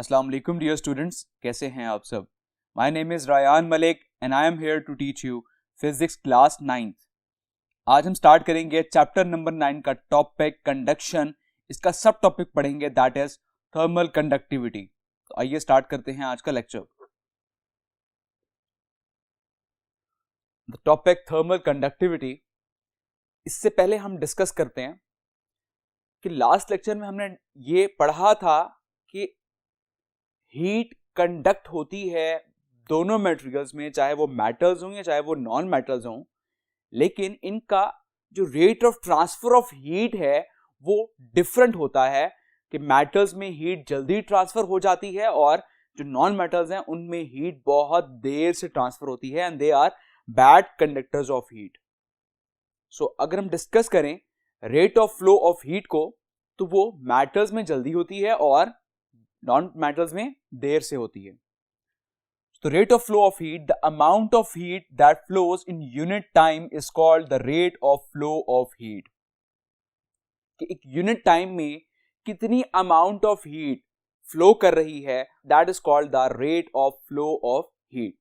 अस्सलाम वालेकुम dear students, कैसे हैं आप सब। My name is Rayan Malik and I am here to teach you physics class 9th। आज हम स्टार्ट करेंगे चैप्टर नंबर 9 का टॉपिक कंडक्शन। इसका सब टॉपिक पढ़ेंगे दैट इज थर्मल कंडक्टिविटी। तो आइए स्टार्ट करते हैं आज का lecture. The topic thermal conductivity. इससे पहले हम डिस्कस करते हैं कि लास्ट लेक्चर में हमने ये पढ़ा था कि हीट कंडक्ट होती है दोनों मटेरियल्स में, चाहे वो मेटल्स हों या चाहे वो नॉन मेटल्स हों, लेकिन इनका जो rate of transfer of heat है वो डिफरेंट होता है कि मेटल्स में हीट जल्दी ट्रांसफर हो जाती है और जो नॉन मेटल्स हैं उनमें हीट बहुत देर से ट्रांसफर होती है and they are bad conductors of heat. So अगर हम डिस्कस करें rate of flow of heat को, तो वो मेटल्स में जल्दी होती है और नॉन मेटल्स में देर से होती है। तो rate of flow of heat, the amount of heat that flows in unit time is called the rate of flow of heat. कि एक यूनिट टाइम में कितनी अमाउंट ऑफ हीट फ्लो कर रही है, that is called the rate of flow of heat.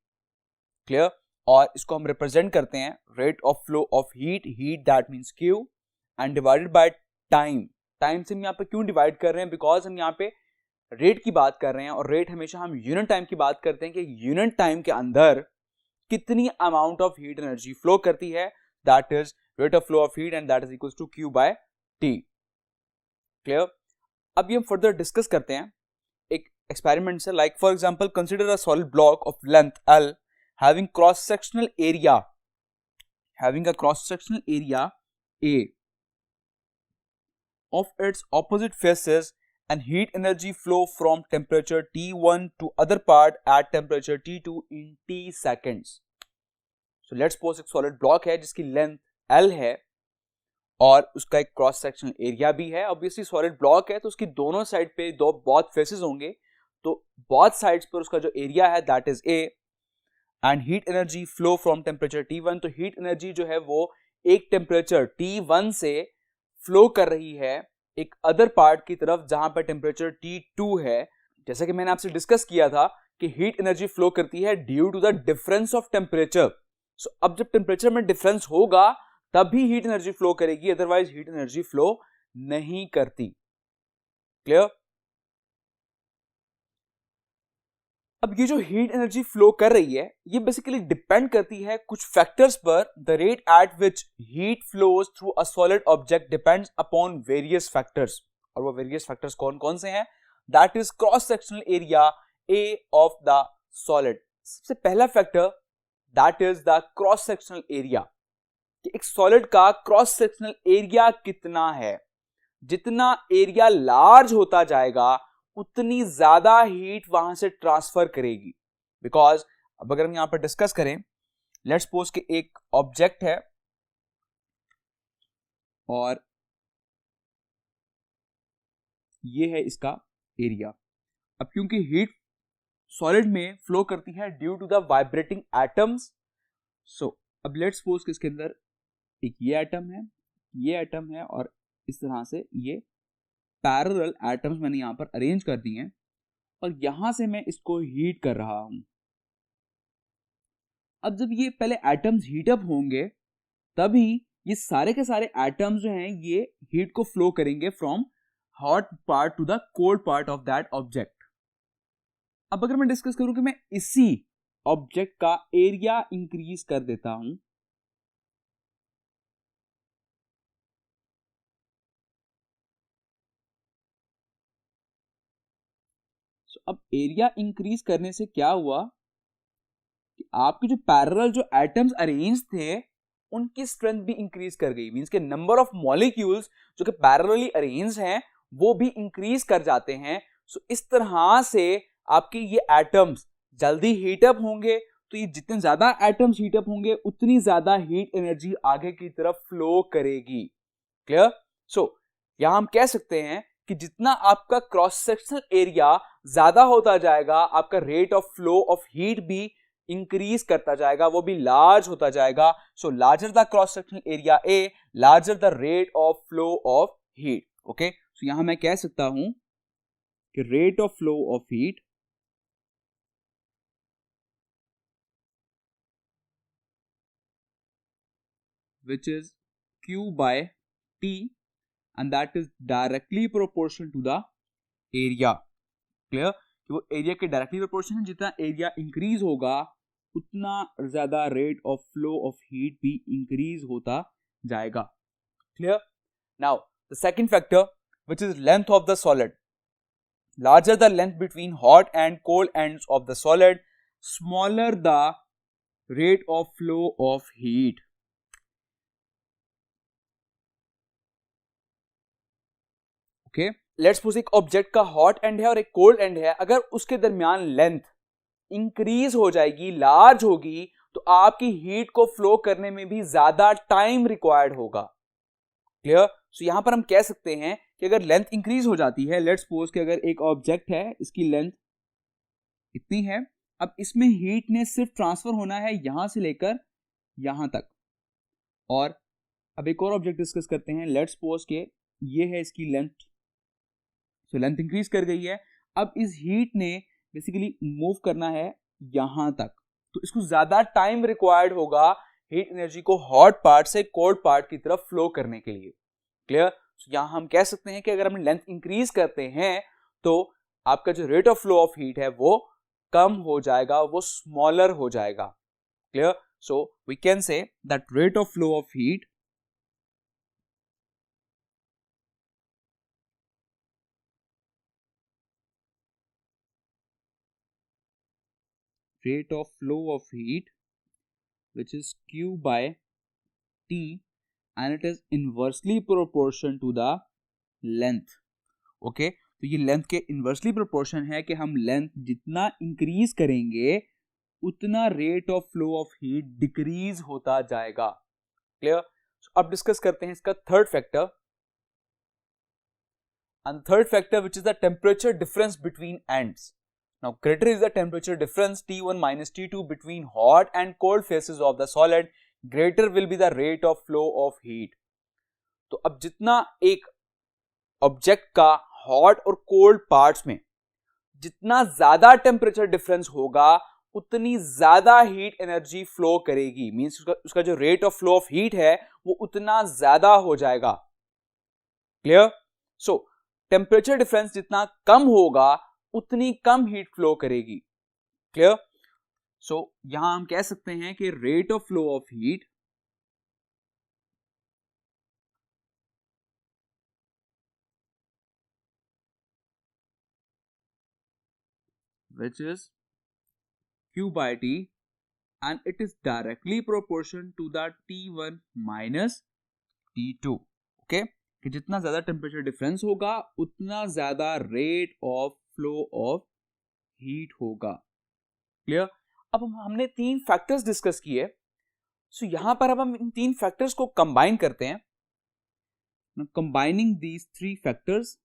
Clear? और इसको हम रिप्रेजेंट करते हैं rate of flow of heat, heat that means Q and divided by time. Time से हम यहाँ पे क्यों डिवाइड कर रहे हैं? बिकॉज हम यहाँ पे रेट की बात कर रहे हैं और रेट हमेशा हम यूनिट टाइम की बात करते हैं कि यूनिट टाइम के अंदर कितनी amount of heat energy flow करती है, that is rate of flow of heat and that is equals to Q by T। Clear? अब ये हम फर्दर डिस्कस करते हैं एक एक्सपेरिमेंट से। Like for example, consider a solid block of length L having cross sectional area A of its opposite faces and heat energy flow from temperature T1 to other part at temperature T2 in T seconds. So let's suppose एक solid block है जिसकी length L है और उसका एक cross sectional area भी है। Obviously solid block है तो उसकी दोनों साइड पे बहुत फेसेस होंगे, तो बहुत साइड्स पर उसका जो एरिया है that is A and heat energy flow from temperature T1। तो हीट एनर्जी जो है वो एक टेम्परेचर T1 से फ्लो कर रही है एक अदर पार्ट की तरफ जहां पर टेम्परेचर T2 है। जैसा कि मैंने आपसे डिस्कस किया था कि हीट एनर्जी फ्लो करती है due to the difference of temperature. So अब जब टेम्परेचर में डिफरेंस होगा तभी हीट एनर्जी फ्लो करेगी, अदरवाइज हीट एनर्जी फ्लो नहीं करती। क्लियर? अब ये जो हीट एनर्जी फ्लो कर रही है ये बेसिकली डिपेंड करती है कुछ फैक्टर्स पर। The rate at which heat flows through a solid object depends upon various factors. और वो वेरियस फैक्टर्स कौन कौन से हैं? That is cross sectional area A of the solid. सबसे पहला factor that is the cross sectional area, कि एक सॉलिड का क्रॉस सेक्शनल एरिया कितना है। जितना एरिया लार्ज होता जाएगा उतनी ज्यादा हीट वहां से ट्रांसफर करेगी। बिकॉज अब अगर हम यहां पर डिस्कस करें, लेट्स सपोज कि एक ऑब्जेक्ट है और ये है इसका एरिया। अब क्योंकि हीट सॉलिड में फ्लो करती है due to the vibrating atoms, so अब लेट्स सपोज कि इसके अंदर एक ये एटम है और इस तरह से ये पैरेलल एटम्स मैंने यहां पर अरेंज कर दिए हैं और यहां से मैं इसको हीट कर रहा हूं। अब जब ये पहले एटम्स हीट अप होंगे तभी ये सारे के सारे एटम्स जो हैं ये हीट को फ्लो करेंगे from hot part two the cold part of that object. अब अगर मैं डिस्कस करूं कि मैं इसी ऑब्जेक्ट का एरिया इंक्रीज कर देता हूं, अब एरिया इंक्रीज करने से क्या हुआ कि आपके जो पैरेलल जो एटम्स अरेंज थे उनकी स्ट्रेंथ भी इंक्रीज कर गई। मींस के नंबर ऑफ मॉलिक्यूल्स जो कि पैरेलली अरेंज हैं वो भी इंक्रीज कर जाते हैं। सो इस तरह से आपके ये एटम्स जल्दी हीटअप होंगे, तो ये जितने ज्यादा एटम्स हीटअप होंगे उतनी ज्यादा हीट एनर्जी आगे की तरफ फ्लो करेगी। क्लियर? सो यहां हम कह सकते हैं कि जितना आपका क्रॉस सेक्शनल एरिया ज्यादा होता जाएगा आपका rate of flow of heat भी इंक्रीज करता जाएगा, वो भी लार्ज होता जाएगा। So larger the cross sectional area A, larger the rate of flow of heat. Okay, so यहां मैं कह सकता हूं कि rate of flow of heat which is Q by T and that is directly proportional to the area. Clear कि वो area के directly proportion है, जितना एरिया इंक्रीज होगा उतना ज्यादा rate of flow of heat भी इंक्रीज होता जाएगा. Clear. Now the second factor which is length of the solid. Larger the length between hot and cold ends of the solid, smaller the rate of flow of heat. Okay, let's suppose एक object का hot and है और एक cold and है. अगर उसके दरमियान length increase हो जाएगी, लार्ज होगी, तो आपकी हीट को फ्लो करने में भी ज्यादा टाइम रिक्वायर्ड होगा. क्लियर. सो यहां पर हम कह सकते हैं कि अगर लेंथ इंक्रीज हो जाती है, लेट्स सपोज कि अगर एक ऑब्जेक्ट है, इसकी लेंथ इतनी है, अब इसमें हीट ने सिर्फ ट्रांसफर होना है यहां से लेकर यहां तक. और अब एक और ऑब्जेक्ट डिस्कस करते हैं. लेट्स सपोज के ये है इसकी लेंथ. सो लेंथ इंक्रीज कर गई है. अब इस हीट ने बेसिकली मूव करना है यहां तक, तो इसको ज्यादा टाइम रिक्वायर्ड होगा हीट एनर्जी को हॉट पार्ट से कोल्ड पार्ट की तरफ फ्लो करने के लिए. क्लियर. यहां हम कह सकते हैं कि अगर हम लेंथ इंक्रीज करते हैं तो आपका जो rate of flow of heat है वो कम हो जाएगा, वो स्मॉलर हो जाएगा. Clear. So we can say that rate of flow of heat rate of flow of heat which is Q by T and it is inversely proportion to the length. Okay, तो ये length के inversely proportion है कि हम length जितना increase करेंगे उतना rate of flow of heat decrease होता जाएगा. क्लियर. अब डिस्कस करते हैं इसका third factor. And third factor which is the temperature difference between ends. Now greater is the temperature difference T1 minus T2 between hot and cold faces of the solid, greater will be the rate of flow of heat. तो अब जितना एक object का hot और cold parts में जितना ज्यादा temperature difference होगा उतनी ज्यादा हीट एनर्जी फ्लो करेगी. मींस उसका जो rate of flow of heat है वो उतना ज्यादा हो जाएगा. क्लियर. सो टेम्परेचर डिफरेंस जितना कम होगा उतनी कम हीट फ्लो करेगी. क्लियर. सो यहां हम कह सकते हैं कि rate of flow of heat which is Q by T and it is directly proportion to the T1 minus T2. Okay, कि जितना ज्यादा टेम्परेचर डिफरेंस होगा उतना ज्यादा rate of flow of heat होगा. क्लियर. अब हमने तीन फैक्टर्स डिस्कस किए. सो यहां पर अब हम इन तीन फैक्टर्स को कंबाइन करते हैं. Combining these three factors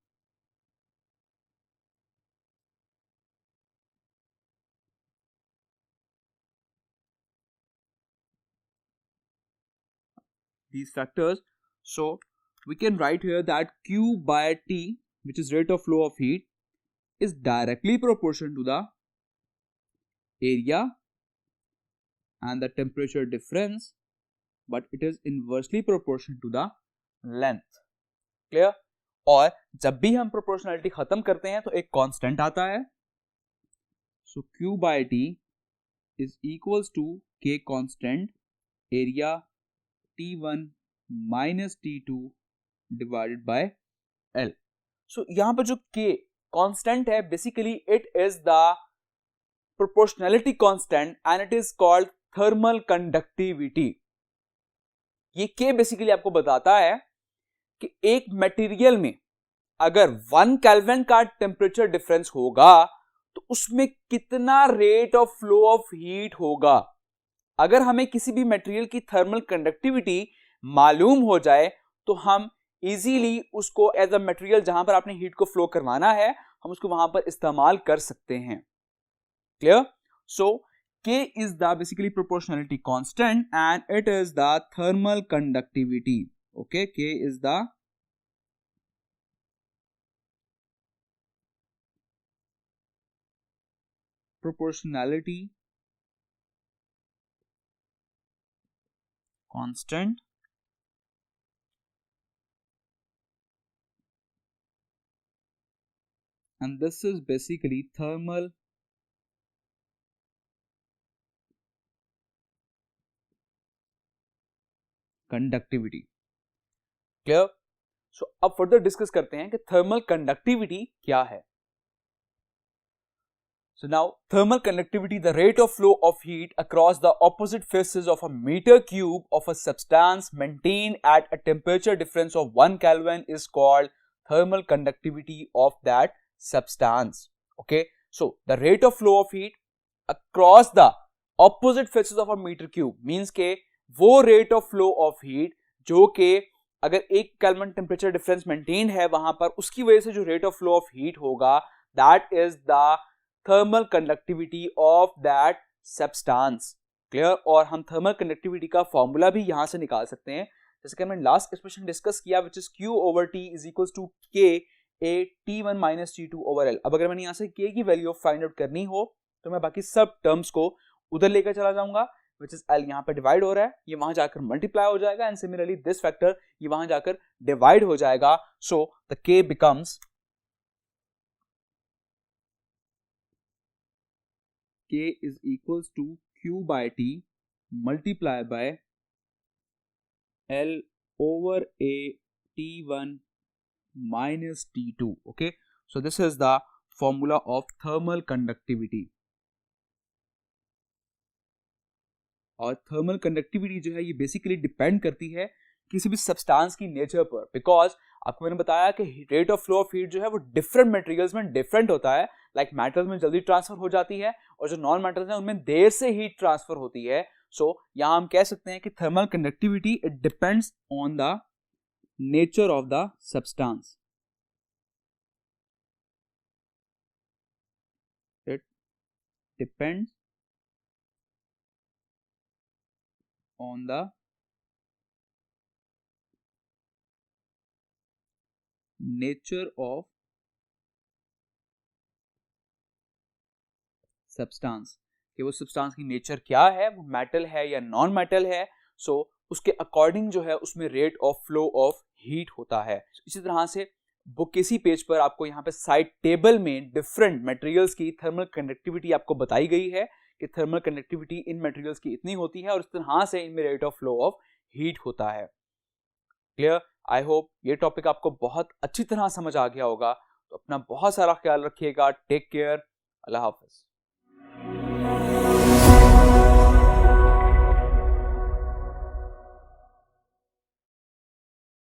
so we can write here that Q by T, which is rate of flow of heat, is directly proportional to the area and the temperature difference, but it is inversely proportional to the length. Clear. और जब भी हम proportionality खत्म करते हैं तो एक constant आता है. सो Q by T is equals to K constant area T1 minus T2 divided by L. सो यहां पर जो K कांस्टेंट है basically it is the proportionality constant and it is called thermal conductivity. ये K बेसिकली आपको बताता है कि एक मटेरियल में अगर 1 केल्विन का टेम्परेचर डिफरेंस होगा तो उसमें कितना rate of flow of heat होगा. अगर हमें किसी भी मटेरियल की थर्मल कंडक्टिविटी मालूम हो जाए तो हम इजीली उसको एज अ मटेरियल जहां पर आपने हीट को फ्लो करवाना है हम उसको वहां पर इस्तेमाल कर सकते हैं. Clear. So K is the basically proportionality constant and it is the thermal conductivity. Okay, K is the proportionality constant and this is basically thermal conductivity. Clear? So अब फर्दर डिस्कस करते हैं कि थर्मल कंडक्टिविटी क्या है. So now thermal conductivity, the rate of flow of heat across the opposite faces of a meter cube of a substance maintained at a temperature difference of 1 Kelvin is called thermal conductivity of that substance. Okay, so the rate of flow of heat across the opposite faces of a meter cube means के वो rate of flow of heat जो के अगर 1 Kelvin temperature difference maintained है वहां पर, उसकी वजह से जो rate of flow of heat होगा, that is the thermal conductivity of that substance. Clear? और हम thermal conductivity का फॉर्मूला भी यहां से निकाल सकते हैं, जैसे कि हमने लास्ट एक्सप्रेशन डिस्कस किया, which is Q over T is equals to K A T1 minus T2 over L. अब अगर मैंने यहां से K की वैल्यू फाइंड आउट करनी हो तो मैं बाकी सब टर्म्स को उधर लेकर चला जाऊंगा, which is L यहाँ पे डिवाइड हो रहा है, ये वहां जाकर मल्टीप्लाई हो जाएगा, एंड सिमिलरली दिस फैक्टर ये वहां जाकर डिवाइड हो जाएगा. So the K becomes K is equals to Q by T multiply by L over A T1 minus T2. Okay, so this is the formula of thermal conductivity. और thermal conductivity जो है ये basically depend करती है किसी भी substance की nature पर, बिकॉज आपको मैंने बताया कि rate of flow of heat जो है वो डिफरेंट मटेरियल्स में डिफरेंट होता है. लाइक मेटल्स में जल्दी ट्रांसफर हो जाती है और जो नॉन मेटल्स हैं उनमें देर से हीट ट्रांसफर होती है. सो यहां हम कह सकते हैं कि thermal conductivity it depends on the nature of the substance. It depends on the nature of substance, कि वो सब्सटेंस की नेचर क्या है, वो मेटल है या नॉन मेटल है. सो उसके अकॉर्डिंग जो है उसमें rate of flow of heat होता है. इसी तरह से बुक किसी पेज पर आपको यहाँ पे साइड टेबल में डिफरेंट मटेरियल्स की थर्मल कंडक्टिविटी आपको बताई गई है कि थर्मल कंडक्टिविटी इन मटेरियल्स की इतनी होती है और इस तरह से इनमें rate of flow of heat होता है. क्लियर? आई होप ये टॉपिक आपको बहुत अच्छी तरह समझ आ गया होगा. तो अपना बहुत सारा ख्याल रखिएगा. Take care. अल्लाह हाफिज.